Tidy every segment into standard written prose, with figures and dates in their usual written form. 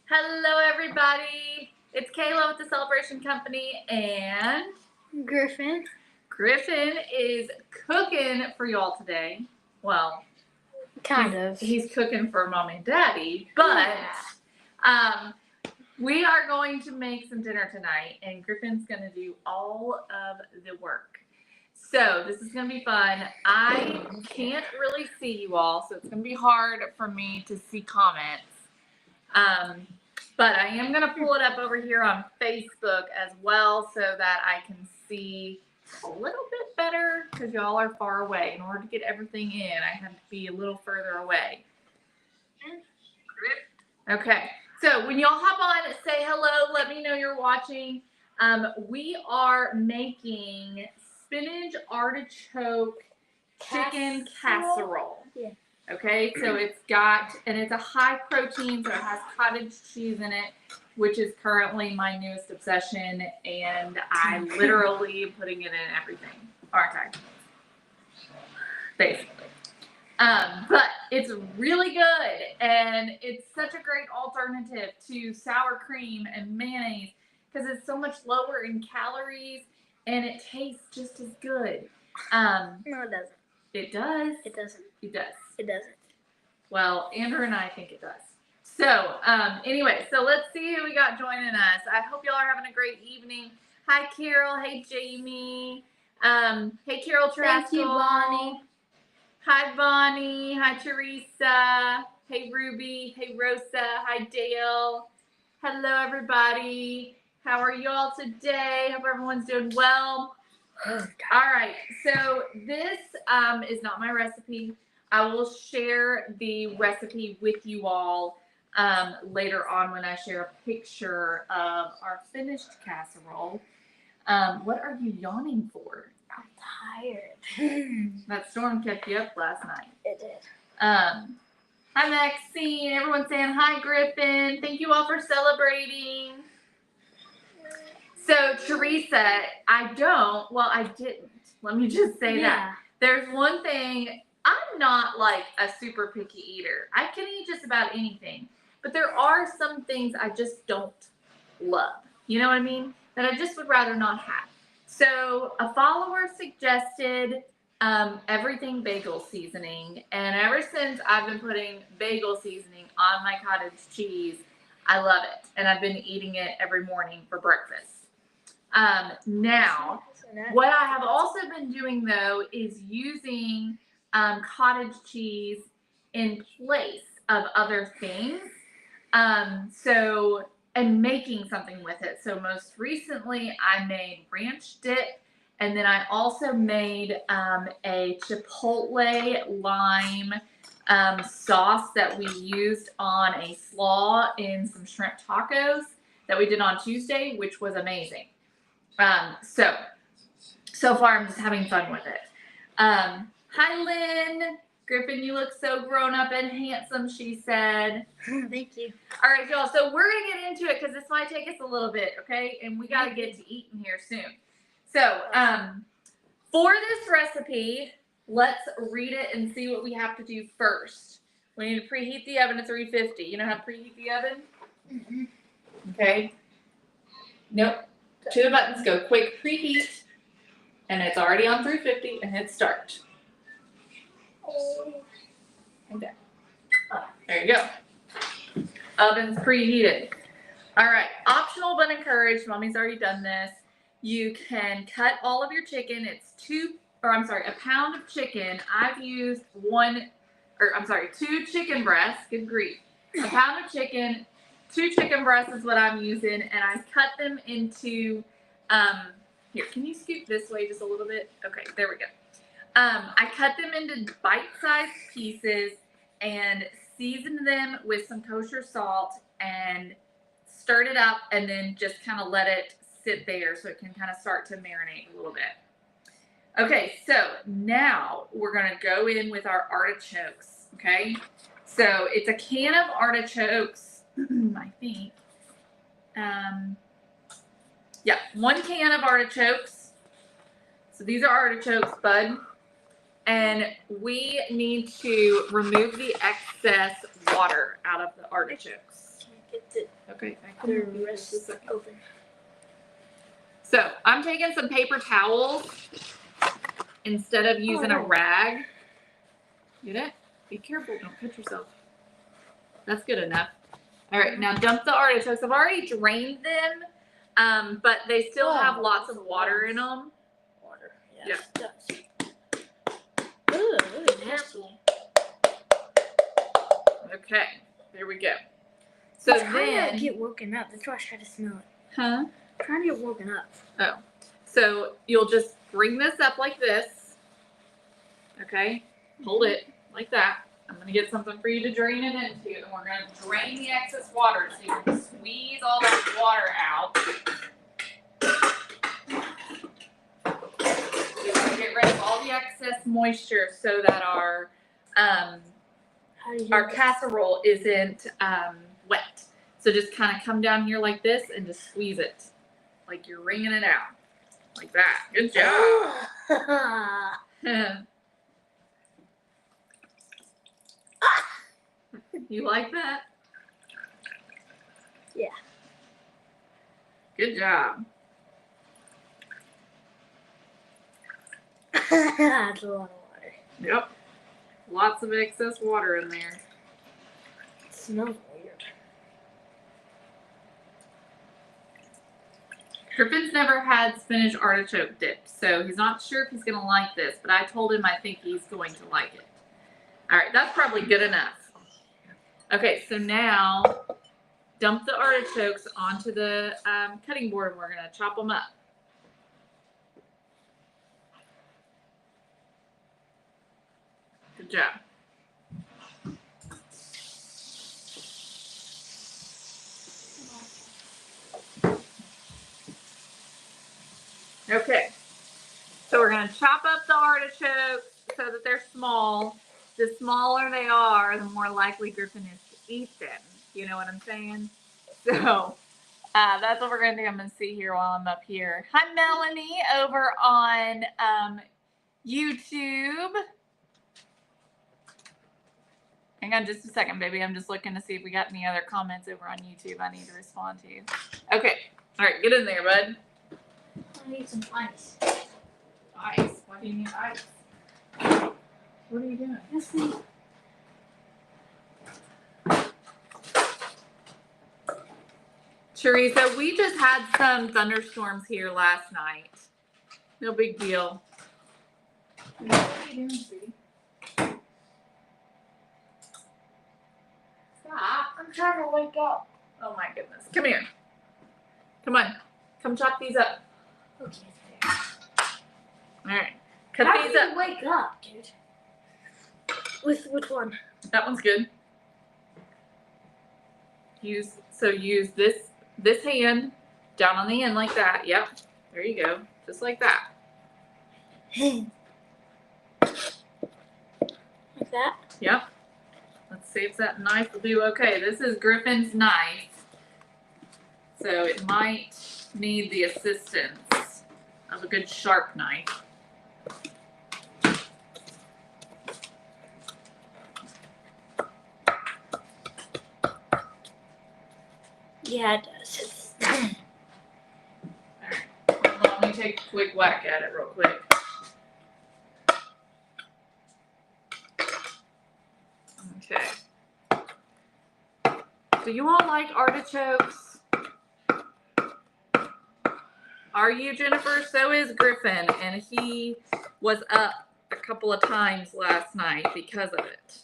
Hello, everybody. It's Kayla with the Celebration Company, and Griffin. Griffin is cooking for y'all today. Well, Kind of. He's cooking for Mom and Daddy, but we are going to make some dinner tonight, and Griffin's going to do all of the work. So this is going to be fun. I can't really see you all, so it's going to be hard for me to see comments. But I am going to pull it up over here on Facebook as well so that I can see a little bit better because y'all are far away. In order to get everything in, I have to be a little further away. Okay, so when y'all hop on, say hello. Let me know you're watching. We are making spinach artichoke chicken casserole. Yeah. Okay, so it's a high protein, so it has cottage cheese in it, which is currently my newest obsession, and I literally am putting it in everything, aren't I? Basically. But it's really good, and it's such a great alternative to sour cream and mayonnaise because it's so much lower in calories, and it tastes just as good. No, it doesn't. It does. It doesn't. It does. It doesn't. Well, Andrew and I think it does. So, anyway, so let's see who we got joining us. I hope y'all are having a great evening. Hi, Carol. Hey, Jamie. Hey, Carol Traskell. Thank you, Bonnie. Hi, Bonnie. Hi, Teresa. Hey, Ruby. Hey, Rosa. Hi, Dale. Hello, everybody. How are y'all today? Hope everyone's doing well. All right, so this is not my recipe. I will share the recipe with you all later on when I share a picture of our finished casserole. What are you yawning for? I'm tired. That storm kept you up last night. It did. Hi, Maxine. Everyone's saying hi, Griffin. Thank you all for celebrating. So, Teresa, I didn't. Let me just say that. There's one thing, I'm not like a super picky eater. I can eat just about anything. But there are some things I just don't love. You know what I mean? That I just would rather not have. So, a follower suggested everything bagel seasoning. And ever since I've been putting bagel seasoning on my cottage cheese, I love it. And I've been eating it every morning for breakfast. Now, what I have also been doing though is using cottage cheese in place of other things. And making something with it. So most recently I made ranch dip, and then I also made a chipotle lime sauce that we used on a slaw in some shrimp tacos that we did on Tuesday, which was amazing. So far I'm just having fun with it. Hi, Lynn. Griffin, you look so grown up and handsome, she said. Thank you. All right, y'all. So we're going to get into it because this might take us a little bit, okay? And we got to get to eating here soon. So for this recipe, let's read it and see what we have to do first. We need to preheat the oven to 350. You know how to preheat the oven? Mm-hmm. Okay. Nope. To the buttons, go quick preheat. And it's already on 350 and hit start. Okay. There you go. Oven's preheated. All right. Optional but encouraged. Mommy's already done this. You can cut all of your chicken. It's a pound of chicken. I've used two chicken breasts. Good grief. A pound of chicken, 2 chicken breasts is what I'm using, and I cut them into, here, can you scoot this way just a little bit? Okay, there we go. I cut them into bite-sized pieces and seasoned them with some kosher salt and stirred it up, and then just kind of let it sit there so it can kind of start to marinate a little bit. Okay, so now we're going to go in with our artichokes, okay? So it's a can of artichokes, I think. Yeah, 1 can of artichokes. So these are artichokes, bud. And we need to remove the excess water out of the artichokes. It's it. Okay, I The can help you wrist just a second. open. So I'm taking some paper towels instead of using a no. rag. Get it? Be careful, don't cut yourself. That's good enough. All right, now dump the artichokes. I've already drained them, but they still have lots of water in them. Water. Yes, it does. Ooh, really nasty. Okay, there we go. So I'm trying then, to get woken up. That's why I try to smell it. huh? I'm trying to get woken up. Oh, so you'll just bring this up like this. Okay, hold it like that. I'm gonna get something for you to drain it into, and we're gonna drain the excess water so you can squeeze all that water out. You want to get rid of all the excess moisture so that our casserole isn't wet. So just kind of come down here like this and just squeeze it, like you're wringing it out, like that. Good job. You like that? Yeah. Good job. That's a lot of water. Yep. Lots of excess water in there. It smells weird. Griffin's never had spinach artichoke dip, so he's not sure if he's going to like this, but I told him I think he's going to like it. All right, that's probably good enough. Okay, so now dump the artichokes onto the cutting board and we're going to chop them up. Good job. Okay, so we're going to chop up the artichokes so that they're small. The smaller they are, the more likely Griffin is to eat them. You know what I'm saying? So that's what we're going to do. I'm going to see here while I'm up here. Hi, Melanie, over on YouTube. Hang on just a second, baby. I'm just looking to see if we got any other comments over on YouTube I need to respond to. Okay. All right, get in there, bud. I need some ice. Ice? Why do you need ice? What are you doing? Let's see. Teresa, we just had some thunderstorms here last night. No big deal. What are you doing, sweetie? Stop. I'm trying to wake up. Oh my goodness. Come here. Come on. Come chop these up. Okay. All right. Cut How these do up. you wake up, dude? With which one? That one's good. Use this hand down on the end like that. Yep. There you go. Just like that. Like that? Yep. Let's see if that knife will do okay. This is Griffin's knife, so it might need the assistance of a good sharp knife. Yeah, it does. Alright. Let me take a quick whack at it real quick. Okay. Do you all like artichokes? Are you, Jennifer? So is Griffin, and he was up a couple of times last night because of it.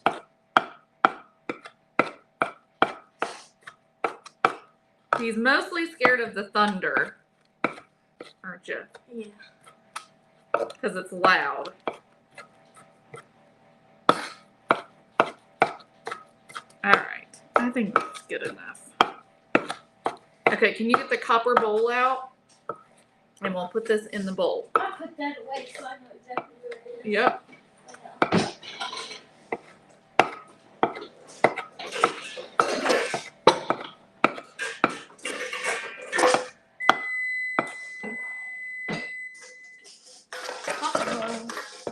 He's mostly scared of the thunder, aren't you? Yeah. Because it's loud. All right, I think that's good enough. Okay, can you get the copper bowl out? And we'll put this in the bowl. I'll put that away so I know exactly where it is. Yep.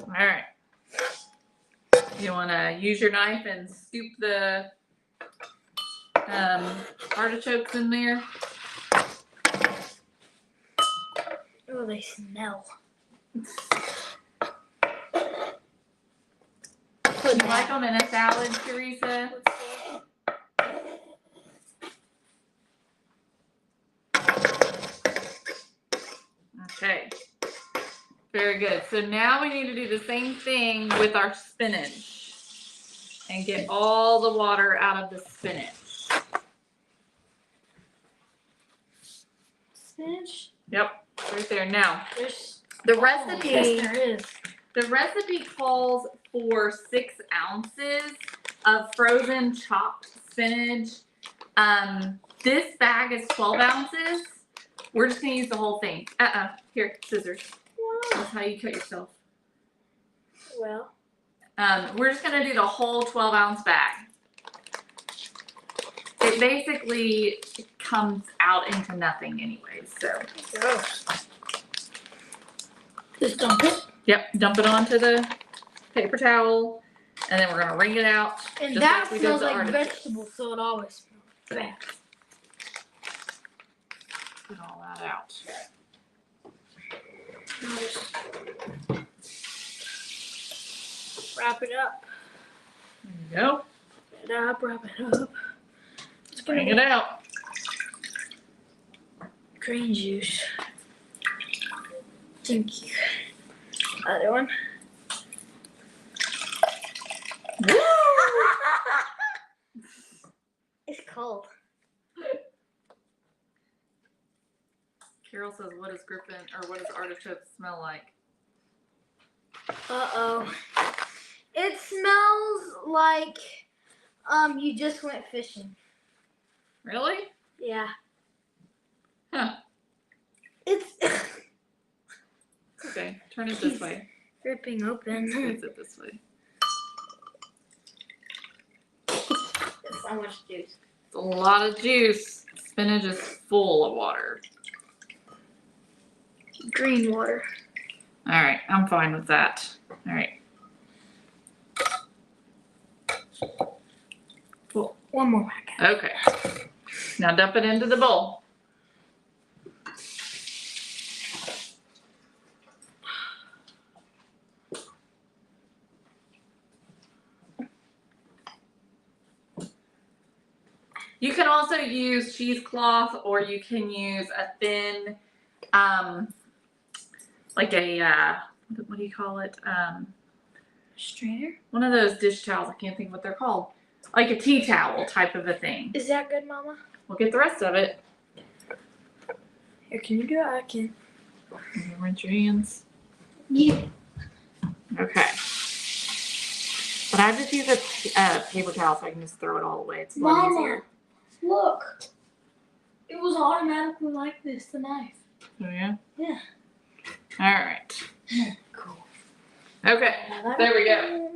All right. You want to use your knife and scoop the artichokes in there. Oh, they smell. You like them in a salad, Teresa? Okay. Very good. So now we need to do the same thing with our spinach and get all the water out of the spinach. Spinach? Yep, right there. Now, There's the recipe, yes, there is. the recipe calls for 6 ounces of frozen chopped spinach. This bag is 12 ounces. We're just gonna use the whole thing. Here, scissors. That's how you cut yourself. Well. We're just gonna do the whole 12-ounce bag. It basically comes out into nothing anyways, so. Gross. Just dump it. Yep, dump it onto the paper towel, and then we're gonna wring it out. And just that like we did smells the like artichokes. vegetables, so it always smells bad. Get all that out. Now just wrap it up. There you go. Wrap it up. It's gonna Wring be it out. green juice. Thank you. Other one. Woo! It's cold. Carol says, what does Griffin, or what does artichoke smell like? Uh-oh. It smells like you just went fishing. Really? Yeah. Huh. It's Okay, turn it this way. ripping open. Squeeze it this way. It's so much juice. It's a lot of juice. Spinach is full of water. Green water. All right, I'm fine with that. All right. Cool. One more packet. Okay. Now dump it into the bowl. You can also use cheesecloth, or you can use a thin, like a, what do you call it? Strainer? One of those dish towels. I can't think what they're called. Like a tea towel type of a thing. Is that good, Mama? We'll get the rest of it. Here, can you do it? I can. Rinse your hands. Yeah. Okay. But I just use a paper towel so I can just throw it all away. It's a lot easier. Look. It was automatically like this, the knife. Oh, yeah? Yeah. All right. Cool. Okay. There we go.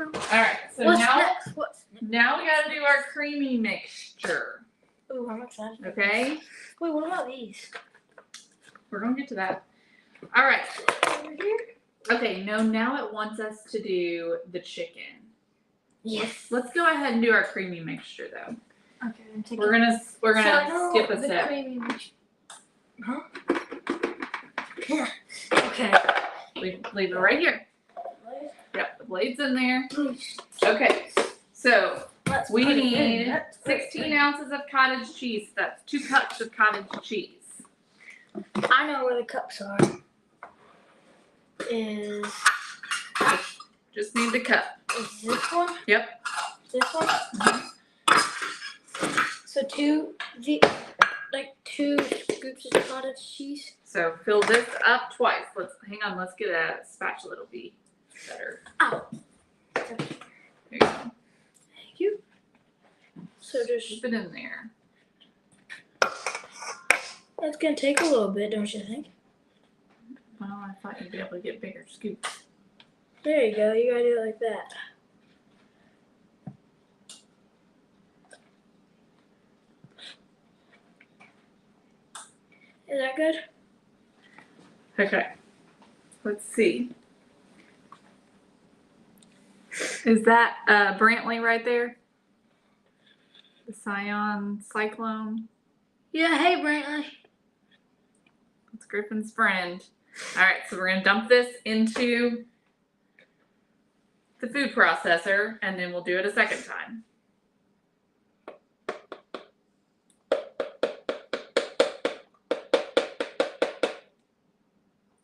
All right. So What's now, next? What's next? now we got to do our creamy mixture. Ooh, I'm excited. Okay? Wait, what about these? We're going to get to that. All right. Over here? Okay. No, now it wants us to do the chicken. Yes. Let's go ahead and do our creamy mixture, though. Okay, I'm taking We're gonna skip a the step. creamy mix- Huh? Okay. Leave it right here. Yep, the blade's in there. Please. Okay, so Let's we put it in. need Let's put it 16 in. ounces of cottage cheese. That's 2 cups of cottage cheese. I know where the cups are. Is Just need the cup. this one? Yep. This one? Mhm. So two scoops of cottage cheese. So fill this up twice. Hang on. Let's get a spatula. It'll be better. Ow. There you go. Thank you. So just Keep it in there. that's gonna take a little bit, don't you think? Well, I thought you'd be able to get bigger scoops. There you go. You gotta do it like that. Is that good? Okay. Let's see. Is that Brantley right there? The Cyclone. Yeah, hey, Brantley. It's Griffin's friend. All right, so we're gonna dump this into the food processor, and then we'll do it a second time.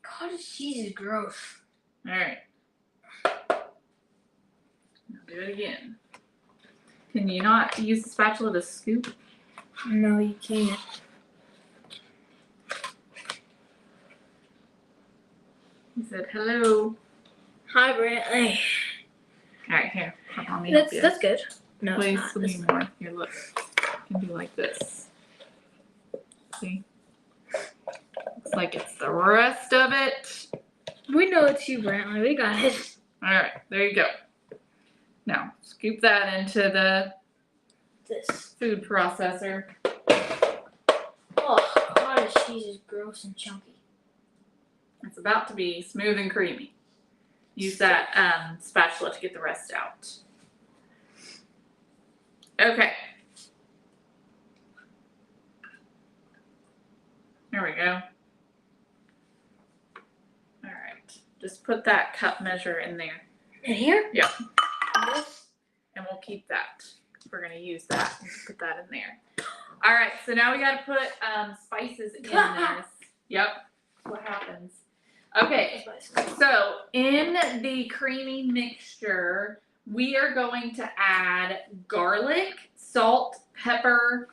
Cottage cheese is gross. All right. Now do it again. Can you not use the spatula to scoop? No, you can't. He said hello. Hi, Brantley. All right, here. Let me help you. That's good. No, Please, it's give not. me more. Here, look. You can do like this. See? Looks like it's the rest of it. We know it's you, Brantley. We got it. All right, there you go. Now, scoop that into the This. food processor. Oh, cottage cheese is gross and chunky. It's about to be smooth and creamy. Use that spatula to get the rest out. Okay. There we go. All right. Just put that cup measure in there. In here? Yep. This? And we'll keep that. We're going to use that. Put that in there. All right. So now we got to put spices in this. Yep. What happens? Okay. So in the creamy mixture, we are going to add garlic, salt, pepper,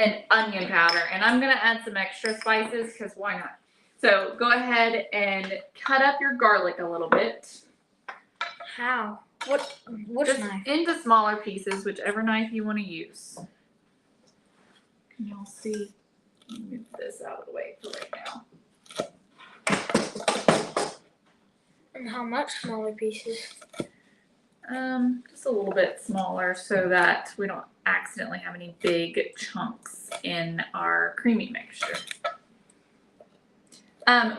and onion powder. And I'm going to add some extra spices because why not? So go ahead and cut up your garlic a little bit. How? Which Just knife? into smaller pieces, whichever knife you want to use. Can y'all see? Let me move this out of the way for right now. And how much smaller pieces? Just a little bit smaller so that we don't accidentally have any big chunks in our creamy mixture.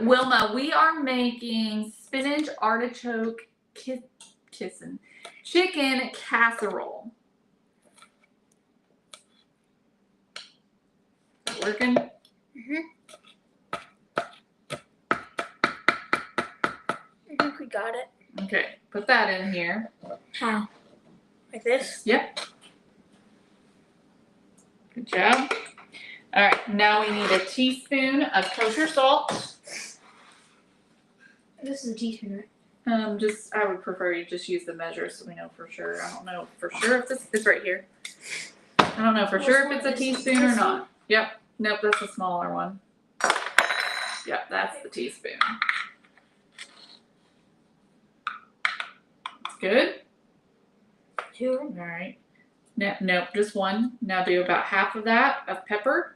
Wilma, we are making spinach artichoke chicken casserole. Is that working? Mm-hmm. I think we got it. Okay, put that in here. How? Like this? Yep. Good job. All right, now we need a teaspoon of kosher salt. This is a teaspoon, right? I would prefer you just use the measure so we know for sure. I don't know for sure if it's right here. I don't know for sure if it's a teaspoon or not. Yep. Nope, that's a smaller one. Yep, that's the teaspoon. That's good. 2. All right. Nope, just one. Now do about half of that of pepper.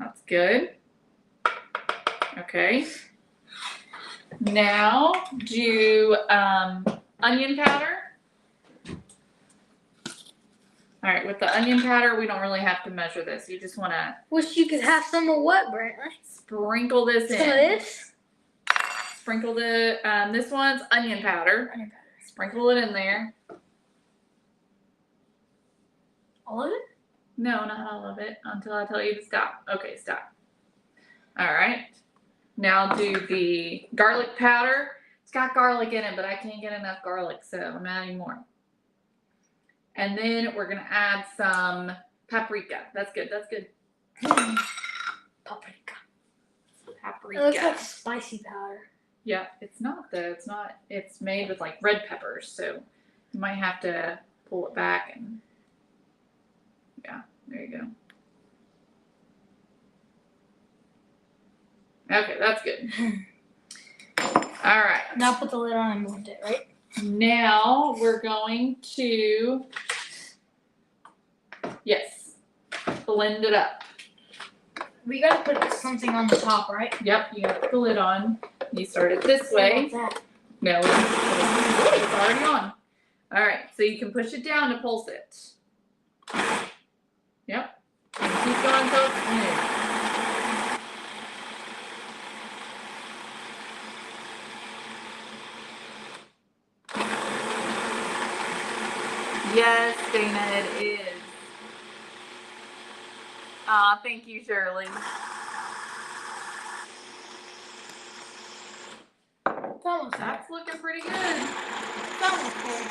That's good. Okay. Now do onion powder. All right, with the onion powder, we don't really have to measure this. You just want to Wish you could have some of what, Brantley? sprinkle this in. Some of this? Sprinkle the, this one's onion powder. Onion powder. Sprinkle it in there. All of it? No, not all of it until I tell you to stop. Okay, stop. All right. Now do the garlic powder. It's got garlic in it, but I can't get enough garlic, so I'm adding more. And then we're going to add some paprika. That's good. That's good. Paprika. Paprika. It looks like spicy powder. Yeah, it's not though. It's not. It's made with like red peppers, so you might have to pull it back and yeah, there you go. Okay, that's good. All right. Now put the lid on and blend it, right? Now we're going to, yes, blend it up. We gotta put something on the top, right? Yep, you gotta put the lid on. You start it this way. What's that? No, it's already on. All right, so you can push it down to pulse it. Yep. And keep going until it's smooth. Yes, Dana, it is. Aw, thank you, Shirley. It's almost there. That's looking pretty good. It's almost there.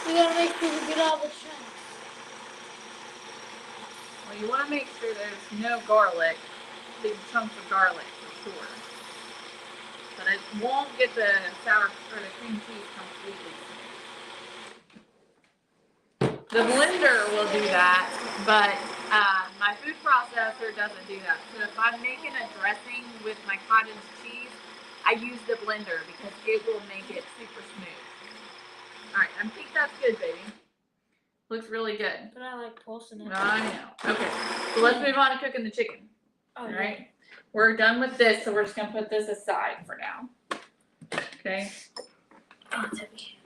We gotta make sure we get all the chunks. Well, you want to make sure there's no garlic, big chunks of garlic for sure. But it won't get the sour or the cream cheese completely smooth. The blender will do that, but my food processor doesn't do that. So if I'm making a dressing with my cottage cheese, I use the blender because it will make it super smooth. All right, I think that's good, baby. Looks really good. But I like pulsing it. I know. Okay, so let's move on to cooking the chicken. Oh, All yeah. right, we're done with this, so we're just gonna put this aside for now. Okay. Oh, it's heavy.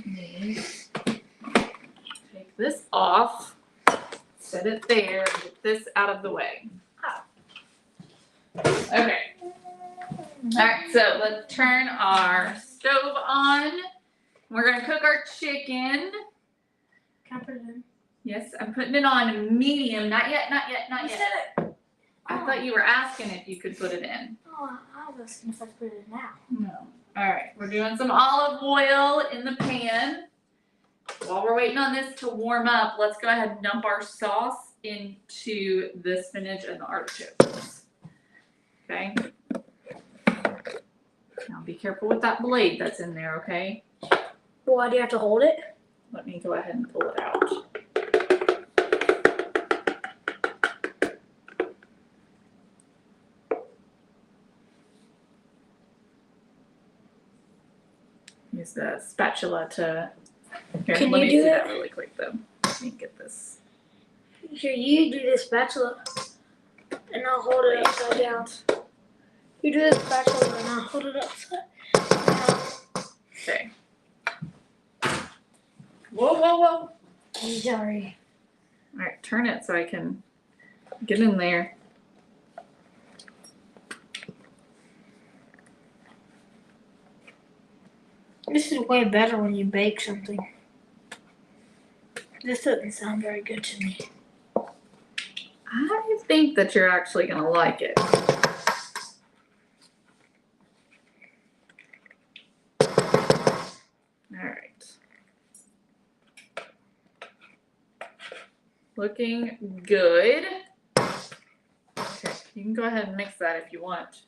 Let me take this off, set it there, and get this out of the way. Okay. All right, so let's turn our stove on. We're gonna cook our chicken. Can I put it in? Yes, I'm putting it on medium. Not yet, not yet, not You yet. said it. I thought you were asking if you could put it in. Oh, I was asking if I could put it in now. No. All right, we're doing some olive oil in the pan. While we're waiting on this to warm up, let's go ahead and dump our sauce into the spinach and the artichokes. Okay. Now be careful with that blade that's in there, okay? Why do you have to hold it? Let me go ahead and pull it out. Use the spatula to. Here, Can let you me do see that? that really quick though. Let me get this. Here, you do the spatula, and I'll hold it upside down. You do the spatula, and I'll hold it upside down. Okay. Whoa, whoa, whoa. Sorry. All right, turn it so I can get in there. This is way better when you bake something. This doesn't sound very good to me. I think that you're actually gonna like it. All right. Looking good. Okay, you can go ahead and mix that if you want.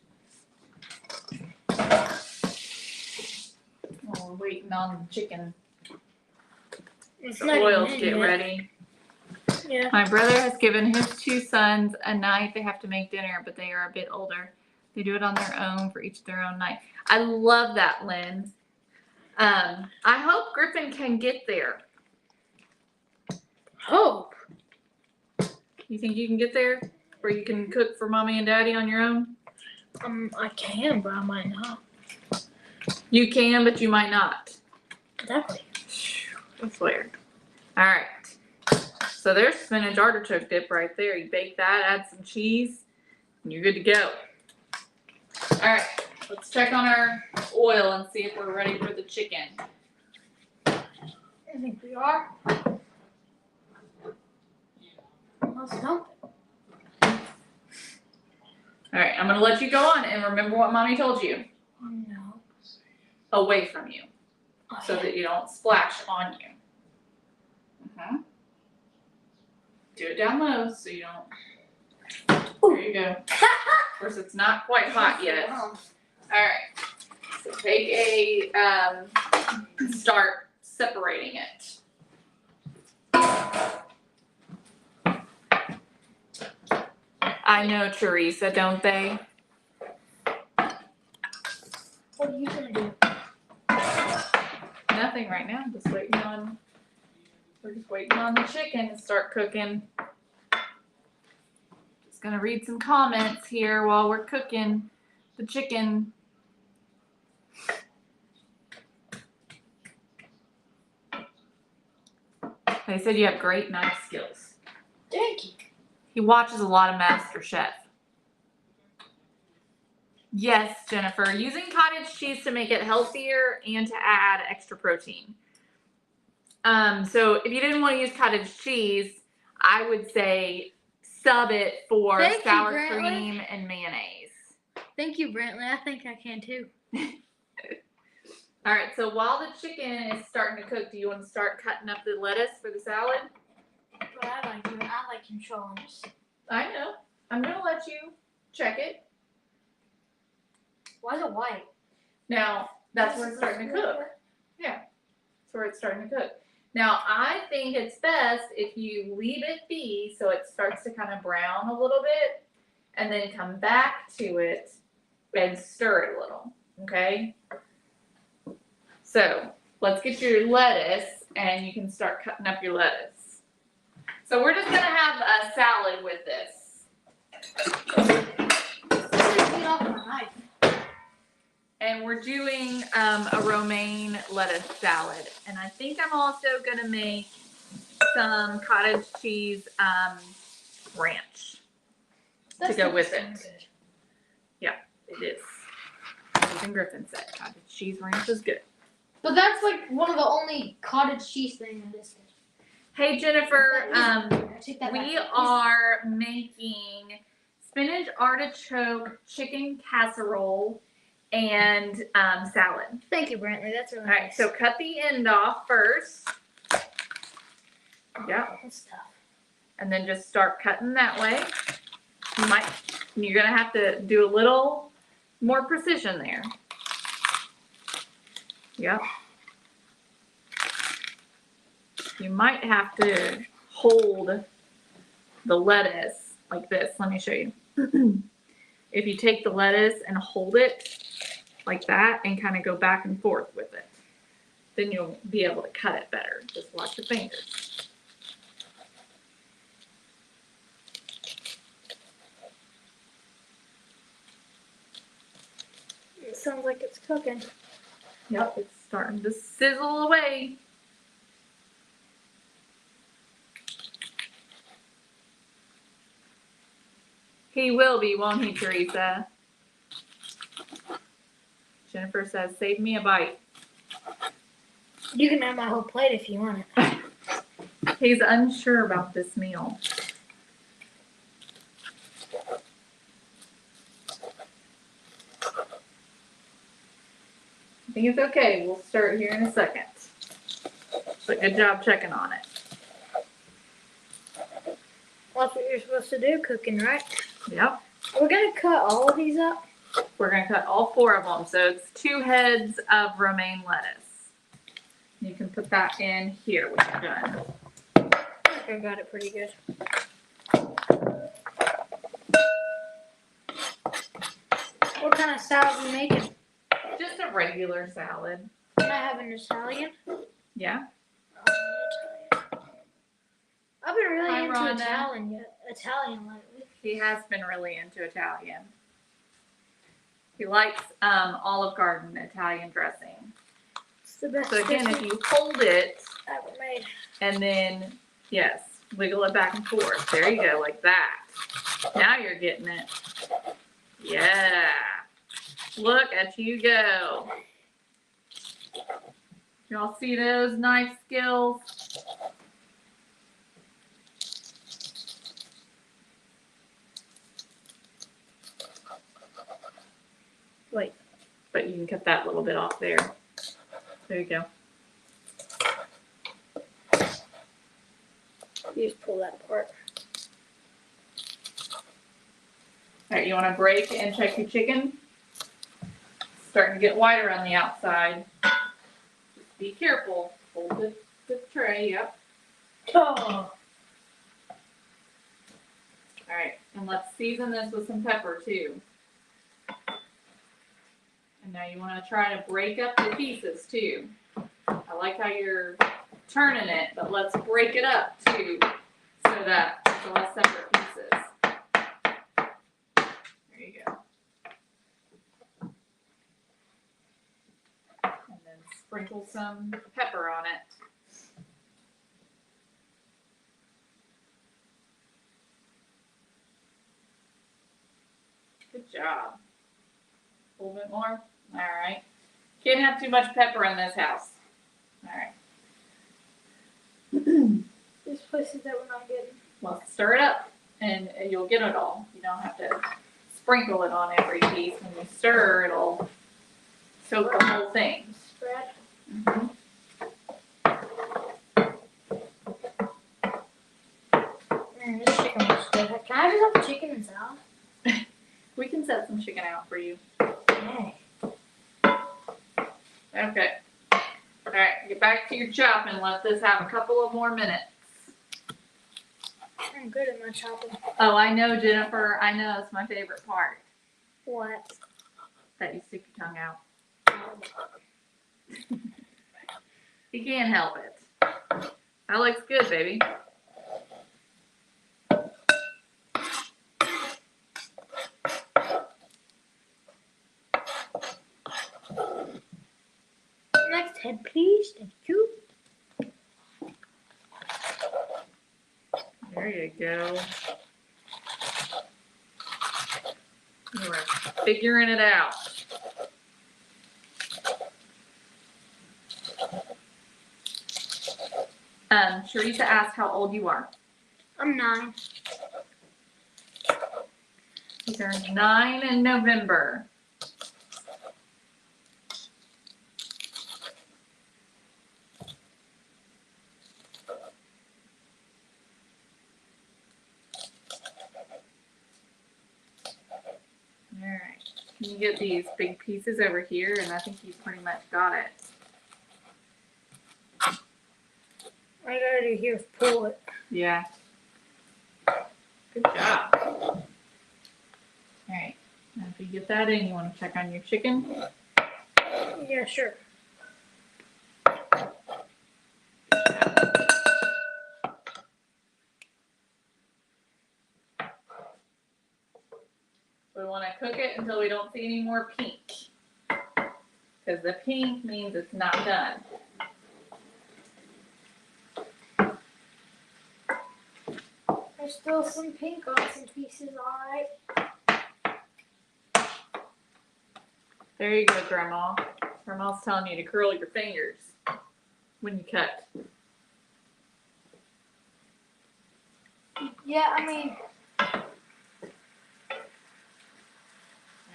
While we're waiting on the chicken, It's the not oils even get in yet. ready. Yeah. My brother has given his 2 sons a night they have to make dinner, but they are a bit older. They do it on their own for each their own night. I love that, Lynn. I hope Griffin can get there. Hope. You think you can get there where you can cook for mommy and daddy on your own? I can, but I might not. You can, but you might not. Definitely. That's weird. All right. So there's spinach artichoke dip right there. You bake that, add some cheese, and you're good to go. All right. Let's check on our oil and see if we're ready for the chicken. I think we are. Let's dump it. All right. I'm going to let you go on and remember what mommy told you. No. Away from you so that you don't splash on you. Do it down low so you don't. There you go. Of course, it's not quite hot yet. All right. So take a start separating it. I know, Teresa, don't they? What are you gonna do? Nothing right now. We're just waiting on the chicken to start cooking. Just gonna read some comments here while we're cooking the chicken. They said you have great knife skills. Thank you. He watches a lot of MasterChef. Yes, Jennifer. Using cottage cheese to make it healthier and to add extra protein. So if you didn't want to use cottage cheese, I would say sub it for Thank you, sour Brantley. cream and mayonnaise. Thank you, Brantley. I think I can too. All right, so while the chicken is starting to cook, do you want to start cutting up the lettuce for the salad? What I like doing, I like controlling this. I know. I'm going to let you check it. Why is it white? Now, that's where it's starting to cook. Yeah, that's where it's starting to cook. Now, I think it's best if you leave it be so it starts to kind of brown a little bit and then come back to it and stir it a little, okay? So, let's get your lettuce and you can start cutting up your lettuce. So, we're just going to have a salad with this. Get off my knife. And we're doing a romaine lettuce salad. And I think I'm also gonna make some cottage cheese ranch to go with it. Good. Yeah, it is. Even Griffin said cottage cheese ranch is good. But that's like one of the only cottage cheese things that is good. Hey Jennifer, I take that we back. are making spinach artichoke chicken casserole and salad. Thank you, Brantley. That's really All right, nice. so cut the end off first. Yeah. That's tough. And then just start cutting that way. You're gonna have to do a little more precision there. Yep. You might have to hold the lettuce like this. Let me show you. If you take the lettuce and hold it like that and kind of go back and forth with it, then you'll be able to cut it better. Just watch your fingers. It sounds like it's cooking. Yep, it's starting to sizzle away. He will be, won't he, Teresa? Jennifer says, save me a bite. You can have my whole plate if you want it. He's unsure about this meal. I think it's okay. We'll start here in a second. But good job checking on it. Well, that's what you're supposed to do, cooking, right? Yep. We're going to cut all of these up. We're going to cut all 4 of them. So it's 2 heads of romaine lettuce. You can put that in here when you're done. I think I got it pretty good. What kind of salad are you making? Just a regular salad. Can I have an Italian? Yeah. I've been really Hi, into Rhonda. Italian lately. He has been really into Italian. He likes Olive Garden Italian dressing. It's the best So again, dish if you hold it I've ever made. and then, yes, wiggle it back and forth. There you go, like that. Now you're getting it. Yeah. Look at you go. Y'all see those knife skills? Wait, but you can cut that little bit off there. There you go. You just pull that apart. All right, you want to break and check your chicken? It's starting to get whiter on the outside. Just be careful. Hold the tray, yep. Oh. All right, and let's season this with some pepper too. And now you want to try to break up the pieces too. I like how you're turning it, but let's break it up too so that it's all separate pieces. There you go. And then sprinkle some pepper on it. Good job. A little bit more? Alright. Can't have too much pepper in this house. Alright. There's places that we're not getting. Well, stir it up and you'll get it all. You don't have to sprinkle it on every piece. When you stir, it'll soak the whole thing. Spread. Mhm. This chicken looks good. Can I just have chicken and salad? We can set some chicken out for you. Okay. Okay. Alright, get back to your chopping. Let this have a couple of more minutes. I'm good at my chopping. Oh, I know, Jennifer. I know. It's my favorite part. What? That you stick your tongue out. You can't help it. That looks good, baby. Next head, please. Thank you. There you go. You are figuring it out. Sharita asked how old you are. I'm 9. You turned 9 in November. Alright. Can you get these big pieces over here? And I think you pretty much got it. I gotta here pull it. Yeah. Good job. Alright. Now if you get that in, you want to check on your chicken? Yeah, sure. We want to cook it until we don't see any more pink. Because the pink means it's not done. There's still some pink on some pieces, alright. There you go, Grandma. Grandma's telling you to curl your fingers when you cut. Yeah, I mean,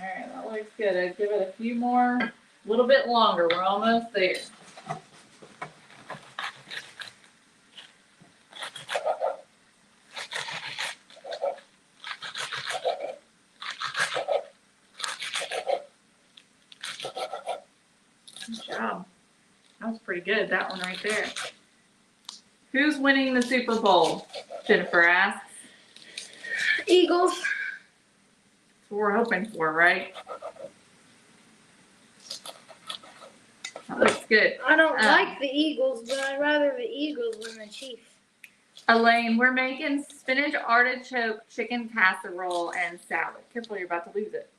Alright, that looks good. I'd give it a few more, a little bit longer. We're almost there. Good job. That was pretty good, that one right there. Who's winning the Super Bowl? Jennifer asks. Eagles. That's what we're hoping for, right? That looks good. I don't like the Eagles, but I'd rather the Eagles than the Chiefs. Elaine, we're making spinach artichoke chicken casserole and salad. Careful, you're about to lose it.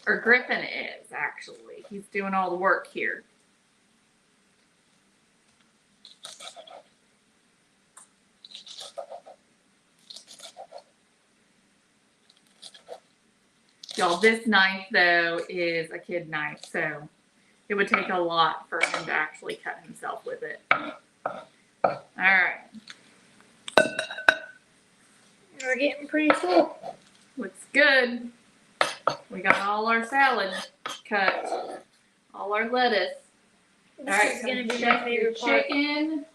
Or Griffin is, actually. He's doing all the work here. Y'all, this knife, though, is a kid knife, so it would take a lot for him to actually cut himself with it. All right. We're getting pretty full. Looks good. We got all our salad cut, all our lettuce. This All right, is gonna be my check your favorite part. chicken.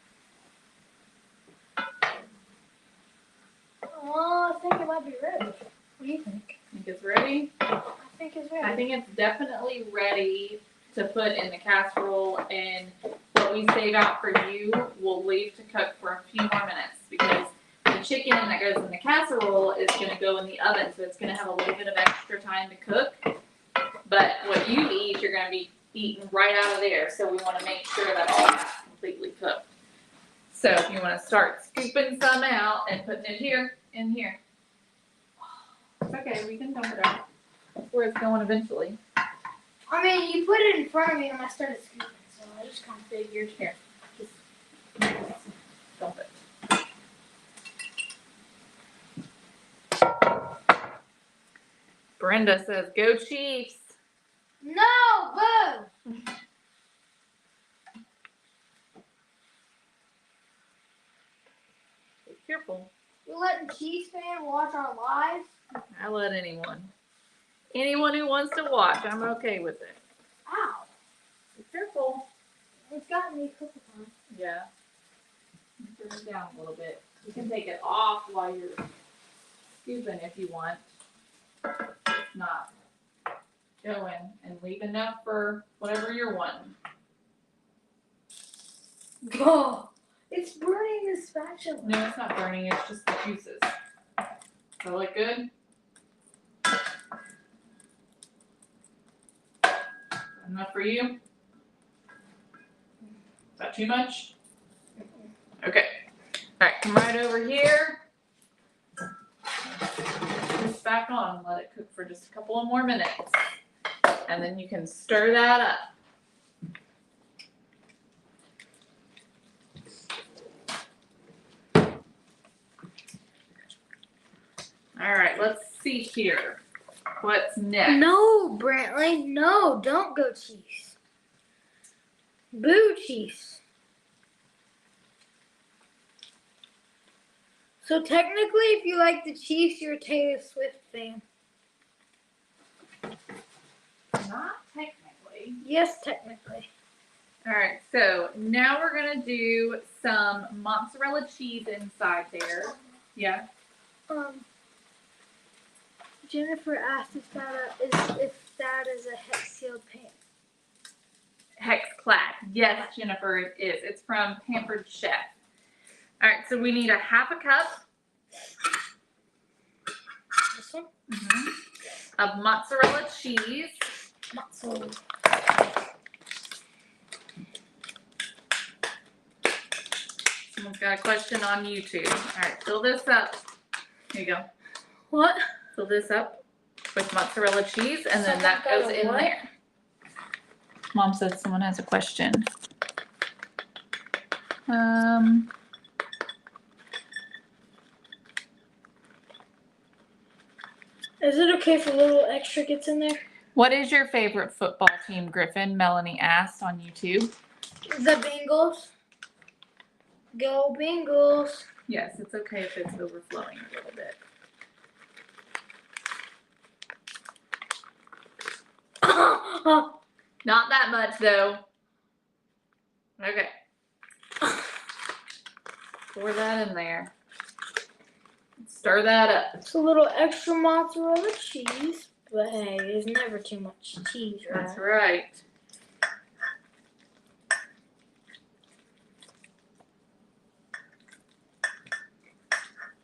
Oh, I think it might be ready. What do you think? Think it's ready? I think it's ready. I think it's definitely ready to put in the casserole, and what we save out for you, we'll leave to cook for a few more minutes because the chicken that goes in the casserole is going to go in the oven, so it's going to have a little bit of extra time to cook. But what you eat, you're going to be eating right out of there, so we want to make sure that all that's completely cooked. So if you want to start scooping some out and putting it here, in here. It's okay, we can dump it out. That's where it's going eventually. I mean, you put it in front of me and I started scooping, so I just kind of figured. Here, just dump it. Brenda says, go Chiefs. No, boo. Be careful. You're letting Chiefs fans watch our lives? I let anyone. Anyone who wants to watch, I'm okay with it. Ow. Be careful. It's gotten me a couple times. Yeah. Turn it down a little bit. You can take it off while you're scooping if you want. If not, go in and leave enough for whatever you're wanting. Oh, it's burning the spatula. No, it's not burning, it's just the juices. Does that look good? Enough for you? Is that too much? Okay. Alright, come right over here. Put this back on and let it cook for just a couple of more minutes. And then you can stir that up. Alright, let's see here. What's next? No, Brantley, no, don't go Chiefs. Boo Chiefs. So technically, if you like the Chiefs, you're a Taylor Swift fan. Not technically. Yes, technically. Alright, so now we're gonna do some mozzarella cheese inside there. Yeah. Jennifer asked if that is a hex sealed pan. Hex clad. Yes, Jennifer, it is. It's from Pampered Chef. Alright, so we need a half a cup This one? of mozzarella cheese. Mozzarella. Someone's got a question on YouTube. Alright, fill this up. Here you go. What? Fill this up with mozzarella cheese, and then that Someone goes got a in what? there. Mom said someone has a question. Is it okay if a little extra gets in there? What is your favorite football team, Griffin? Melanie asked on YouTube. The Bengals. Go Bengals. Yes, it's okay if it's overflowing a little bit. Not that much though. Okay. Pour that in there. Stir that up. It's a little extra mozzarella cheese, but hey, there's never too much cheese, right? That's right.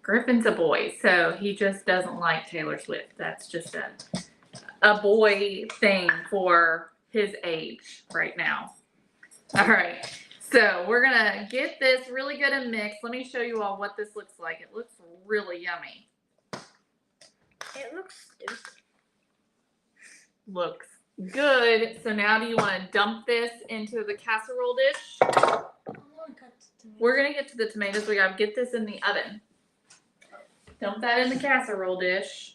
Griffin's a boy, so he just doesn't like Taylor Swift. That's just a boy thing for his age right now. All right, so we're gonna get this really good and mixed. Let me show you all what this looks like. It looks really yummy. It looks stupid. Looks good. So now do you want to dump this into the casserole dish? I want to cut the tomato. We're gonna get to the tomatoes. We gotta get this in the oven. Dump that in the casserole dish.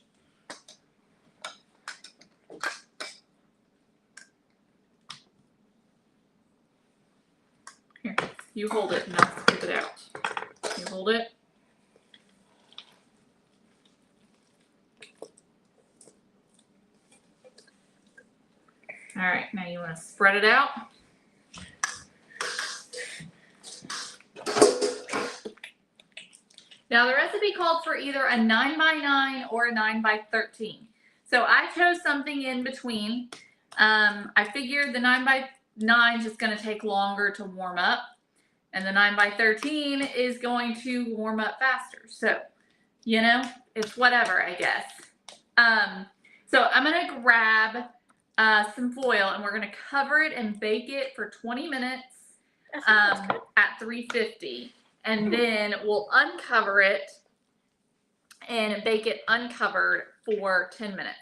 Here, you hold it and I'll scoop it out. You hold it. All right, now you want to spread it out. Now the recipe called for either a 9x9 or a 9x13. So I chose something in between. I figured the 9x9 is just going to take longer to warm up, and the 9x13 is going to warm up faster. So, you know, it's whatever, I guess. So I'm going to grab some foil, and we're going to cover it and bake it for 20 minutes at 350. And then we'll uncover it and bake it uncovered for 10 minutes.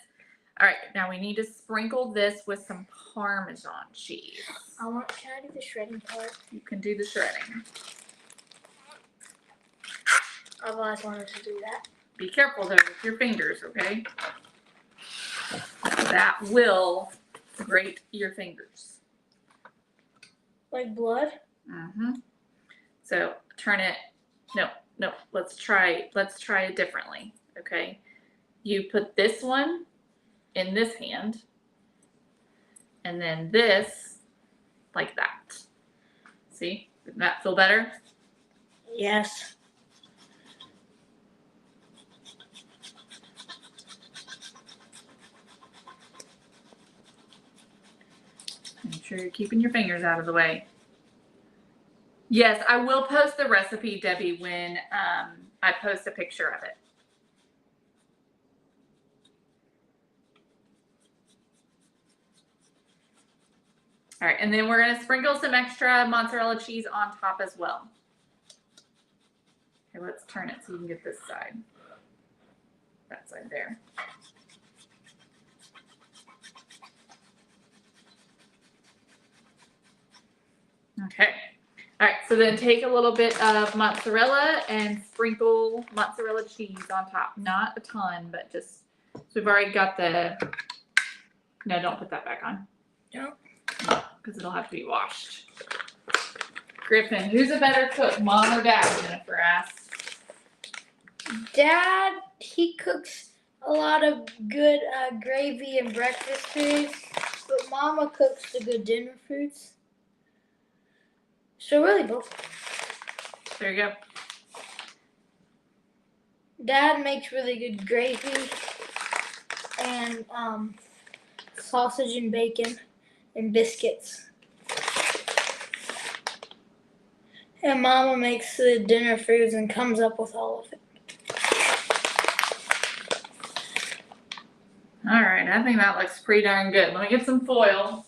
All right, now we need to sprinkle this with some Parmesan cheese. Can I do the shredding part? You can do the shredding. I've always wanted to do that. Be careful though with your fingers, okay? that will grate your fingers. Like blood? Mm-hmm. So turn it, no, let's try it differently, okay? You put this one in this hand, and then this like that. See? Did that feel better? Yes. Make sure you're keeping your fingers out of the way. Yes, I will post the recipe, Debbie, when I post a picture of it. All right, and then we're gonna sprinkle some extra mozzarella cheese on top as well. Okay, let's turn it so you can get this side. That side there. Okay. All right, so then take a little bit of mozzarella and sprinkle mozzarella cheese on top. Not a ton, but just, so we've already got the, no, don't put that back on. No. Because it'll have to be washed. Griffin, who's a better cook, mom or dad? Jennifer asked. Dad, he cooks a lot of good gravy and breakfast foods, but Mama cooks the good dinner foods. So really both. There you go. Dad makes really good gravy and sausage and bacon and biscuits. And Mama makes the dinner foods and comes up with all of it. All right, I think that looks pretty darn good. Let me get some foil.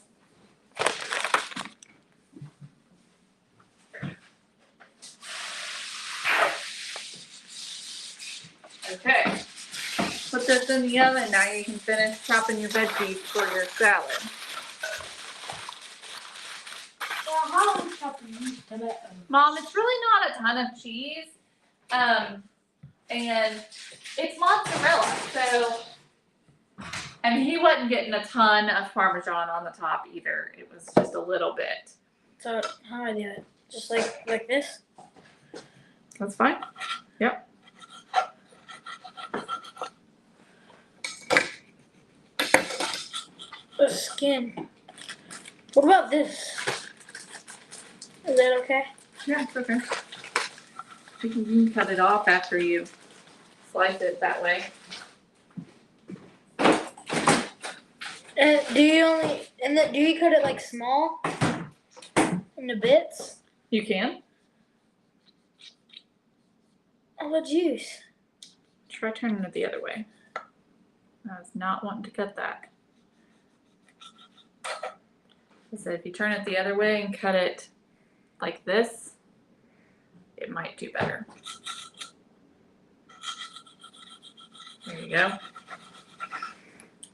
Okay, put this in the oven. Now you can finish chopping your veggies for your salad. Well, how are we chopping these? Mom, it's really not a ton of cheese, and it's mozzarella, so, and he wasn't getting a ton of Parmesan on the top either. It was just a little bit. So how do I do it? Just like this? That's fine. Yep. The skin. What about this? Is that okay? Yeah, it's okay. You can cut it off after you slice it that way. And do you cut it like small into bits? You can. Oh, the juice. Try turning it the other way. I was not wanting to cut that. So if you turn it the other way and cut it like this, it might do better. There you go.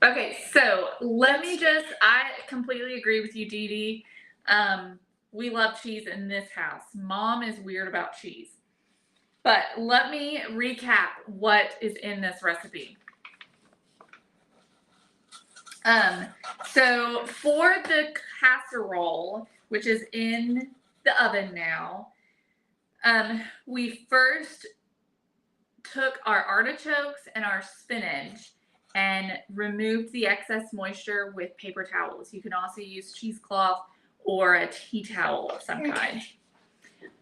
Okay, so let me I completely agree with you, Dee Dee. We love cheese in this house. Mom is weird about cheese. But let me recap what is in this recipe. So for the casserole, which is in the oven now, we first took our artichokes and our spinach and removed the excess moisture with paper towels. You can also use cheesecloth or a tea towel of some kind.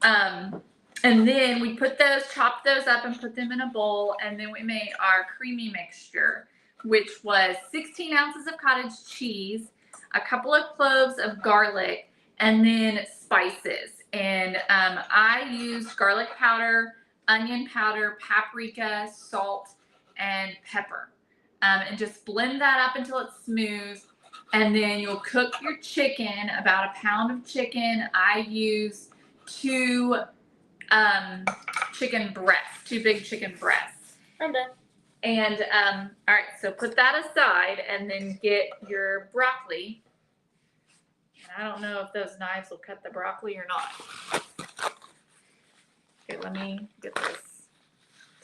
And then we chopped those up and put them in a bowl, and then we made our creamy mixture, which was 16 ounces of cottage cheese, a couple of cloves of garlic, and then spices. And I used garlic powder, onion powder, paprika, salt, and pepper. And just blend that up until it's smooth. And then you'll cook your chicken, about a pound of chicken. I use two chicken breasts, 2 big chicken breasts. I'm done. And all right, so put that aside and then get your broccoli. And I don't know if those knives will cut the broccoli or not. Okay, let me get this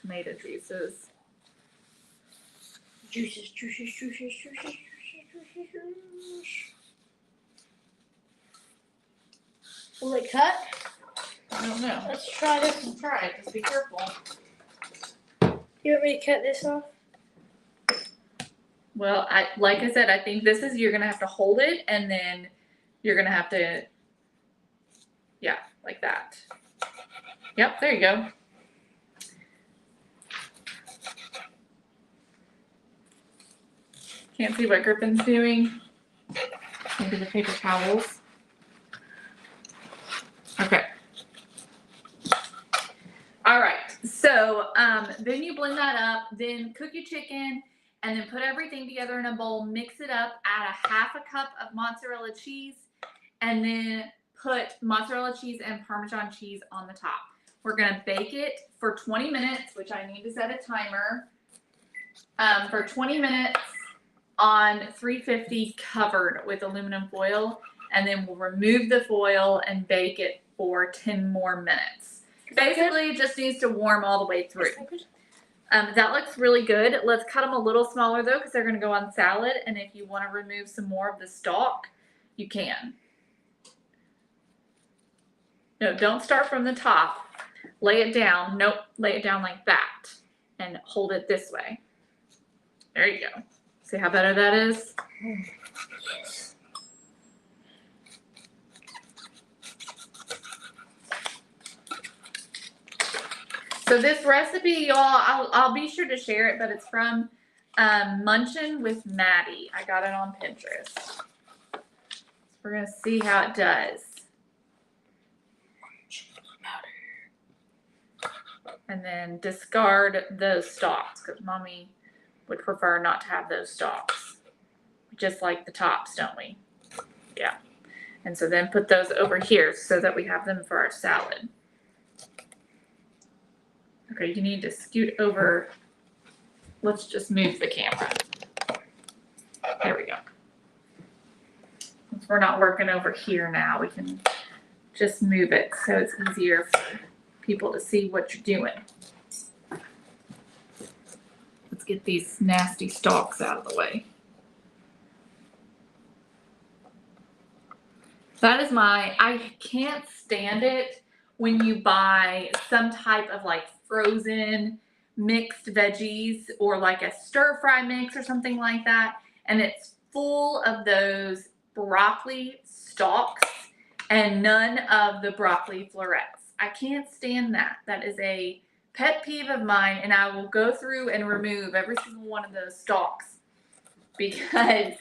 tomato juices. Juices. Will it cut? I don't know. Let's try this. Let's try it. Just be careful. You want me to cut this off? Well, like I said, I think this is, you're gonna have to hold it and then you're gonna have to, yeah, like that. Yep, there you go. Can't see what Griffin's doing. Maybe the paper towels. Okay. All right, so then you blend that up, then cook your chicken, and then put everything together in a bowl, mix it up, add a half a cup of mozzarella cheese, and then put mozzarella cheese and Parmesan cheese on the top. We're gonna bake it for 20 minutes, which I need to set a timer, for 20 minutes on 350 covered with aluminum foil, and then we'll remove the foil and bake it for 10 more minutes. Basically, it just needs to warm all the way through. That looks really good. Let's cut them a little smaller though, because they're gonna go on salad, and if you wanna remove some more of the stalk, you can. No, don't start from the top. Lay it down. Nope, lay it down like that and hold it this way. There you go. See how better that is? Yes. So this recipe, y'all, I'll be sure to share it, but it's from Munchin' with Maddie. I got it on Pinterest. So we're gonna see how it does. And then discard those stalks, because Mommy would prefer not to have those stalks. Just like the tops, don't we? Yeah. And so then put those over here so that we have them for our salad. Okay, you need to scoot over. Let's just move the camera. There we go. Since we're not working over here now, we can just move it so it's easier for people to see what you're doing. Let's get these nasty stalks out of the way. That is I can't stand it when you buy some type of like frozen mixed veggies or like a stir fry mix or something like that, and it's full of those broccoli stalks and none of the broccoli florets. I can't stand that. That is a pet peeve of mine, and I will go through and remove every single one of those stalks because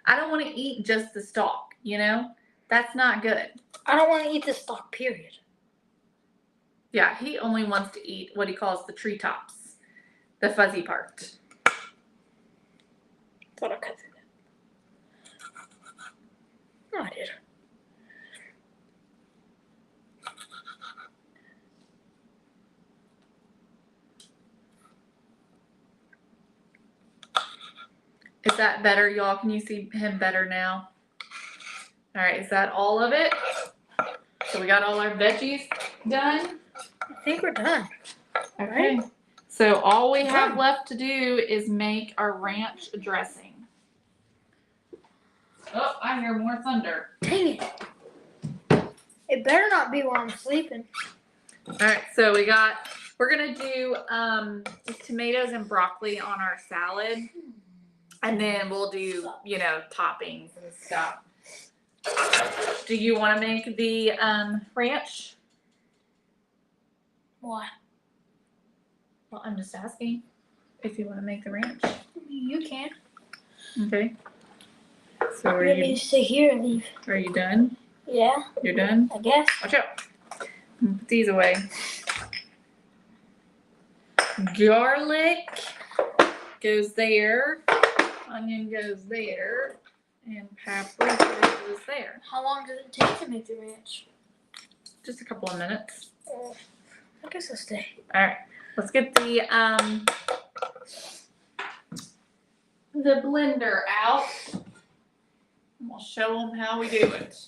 I don't want to eat just the stalk, you know? That's not good. I don't want to eat the stalk, period. Yeah, he only wants to eat what he calls the treetops, the fuzzy part. Thought I cut through that. No, I did. Is that better, y'all? Can you see him better now? All right, is that all of it? So we got all our veggies done? I think we're done. Okay. So all we have left to do is make our ranch dressing. Oh, I hear more thunder. Dang it. It better not be while I'm sleeping. All right, so we're gonna do just tomatoes and broccoli on our salad. And then we'll do, you know, toppings and stuff. Do you want to make the ranch? Why? Well, I'm just asking if you want to make the ranch. You can. Okay. So You want me to stay here and leave? are you done? Yeah, You're done? I guess. Watch out. Put these away. Garlic goes there. Onion goes there. And paprika goes there. How long does it take to make the ranch? Just a couple of minutes. I guess I'll stay. All right. Let's get the blender out. And we'll show them how we do it.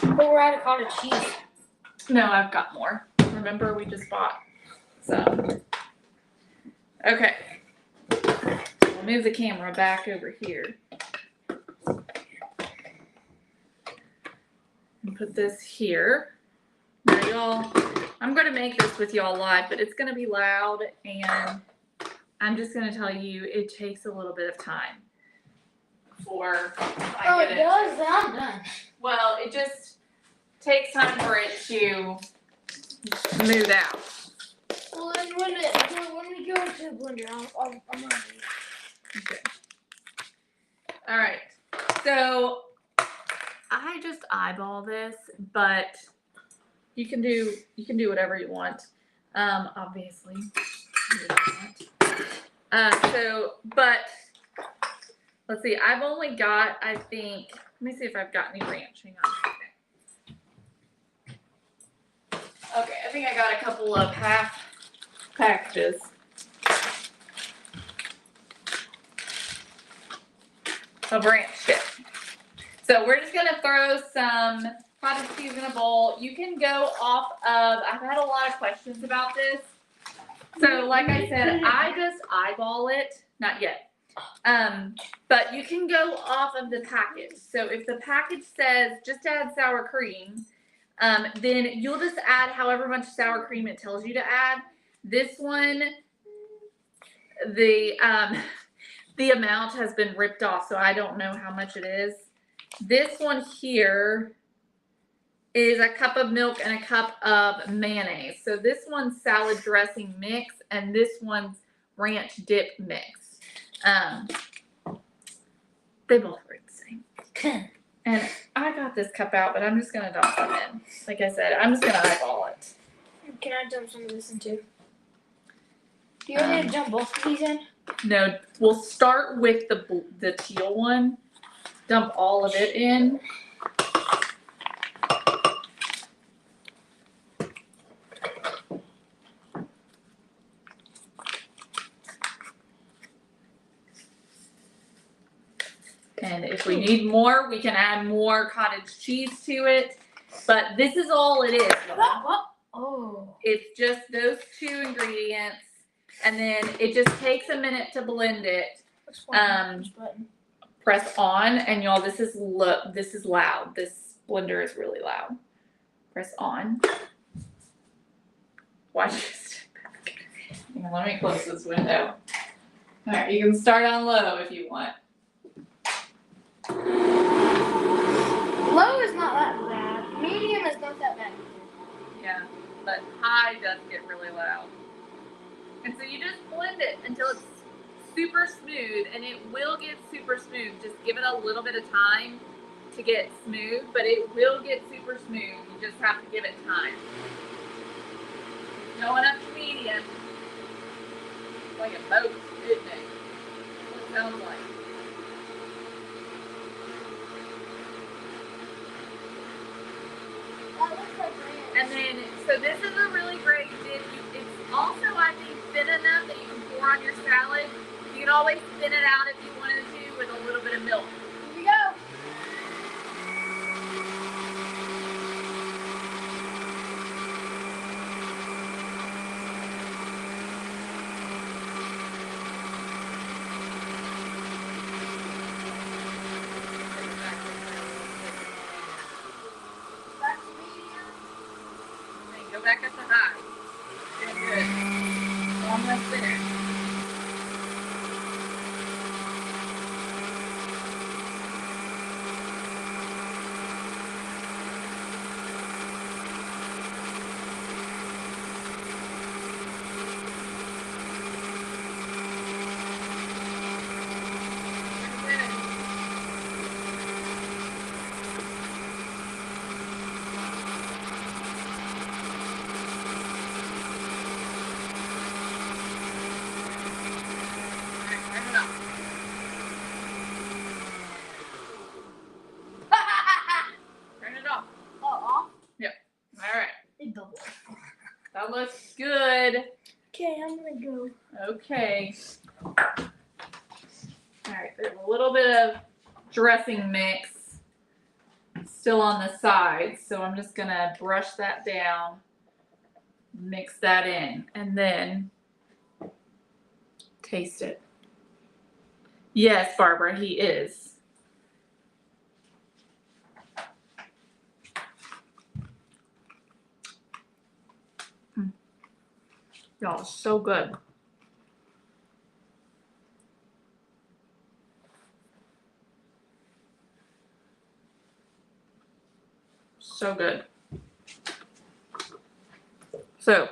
But we're out of cottage cheese. No, I've got more. Remember, we just bought some. Okay. We'll move the camera back over here put this here. Now y'all, I'm gonna make this with y'all live, but it's gonna be loud, and I'm just gonna tell you, it takes a little bit of time before I get it. Oh, it does? I'm done. Well, it just takes time for it to smooth out. Well, then when we go to the blender, I'm gonna leave. Okay. All right. So I just eyeball this, but you can do whatever you want. Obviously. But let's see. I've only got, I think. Let me see if I've got any ranch. Hang on. Okay, I think I got a couple of half packages. Of ranch dip. So we're just gonna throw some cottage cheese in a bowl. You can go off of, I've had a lot of questions about this. So like I said, I just eyeball it, not yet. But you can go off of the package. So if the package says just add sour cream, then you'll just add however much sour cream it tells you to add. This one, the amount has been ripped off, so I don't know how much it is. This one here is a cup of milk and a cup of mayonnaise. So this one's salad dressing mix, and this one's ranch dip mix. They both work the same. And I got this cup out, but I'm just gonna dump some in. Like I said, I'm just gonna eyeball it. Can I dump some of this in too? Do you want me to dump both of these in? No, we'll start with the teal one. Dump all of it in. And if we need more, we can add more cottage cheese to it. But this is all it is. Oh. It's just those two ingredients. And then it just takes a minute to blend it. Press on, and y'all, this is loud. This blender is really loud. Press on. Watch this. Let me close this window. All right, you can start on low if you want. Low is not that bad. Medium is not that bad. Yeah, but high does get really loud. And so you just blend it until it's super smooth, and it will get super smooth. Just give it a little bit of time to get smooth, but it will get super smooth. You just have to give it time. Going up to medium. Like a boat, isn't it? What it sounds like. That looks like ranch. And then, so this is a really great dip. It's also, I think, thin enough that you can pour on your salad. You can always thin it out if you wanted to with a little bit of milk. Here we go. Back to medium. Okay, go back up to high. Good. Almost there. Turn it off. Oh, off? Yep. All right. It bubbled. That looks good. Okay, I'm gonna go. Okay. All right. There's a little bit of dressing mix still on the sides, so I'm just gonna brush that down, mix that in, and then taste it. Yes, Barbara, he is. Y'all, so good. So good. So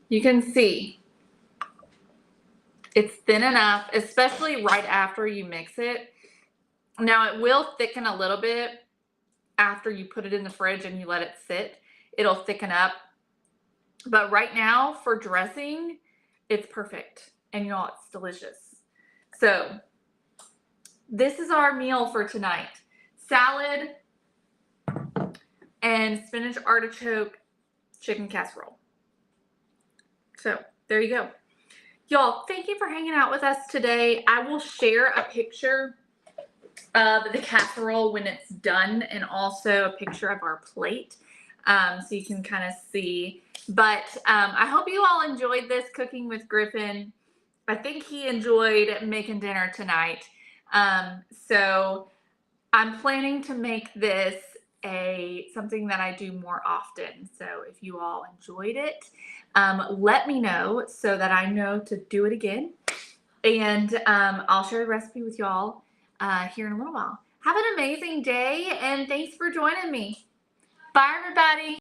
you can see it's thin enough, especially right after you mix it. Now it will thicken a little bit after you put it in the fridge and you let it sit. It'll thicken up. But right now for dressing, it's perfect. And y'all, it's delicious. So this is our meal for tonight. Salad and spinach artichoke chicken casserole. So there you go. Y'all, thank you for hanging out with us today. I will share a picture of the casserole when it's done and also a picture of our plate so you can kind of see. But I hope you all enjoyed this Cooking with Griffin. I think he enjoyed making dinner tonight. So I'm planning to make this something that I do more often. So if you all enjoyed it, let me know so that I know to do it again. And I'll share the recipe with y'all here in a little while. Have an amazing day, and thanks for joining me. Bye, everybody.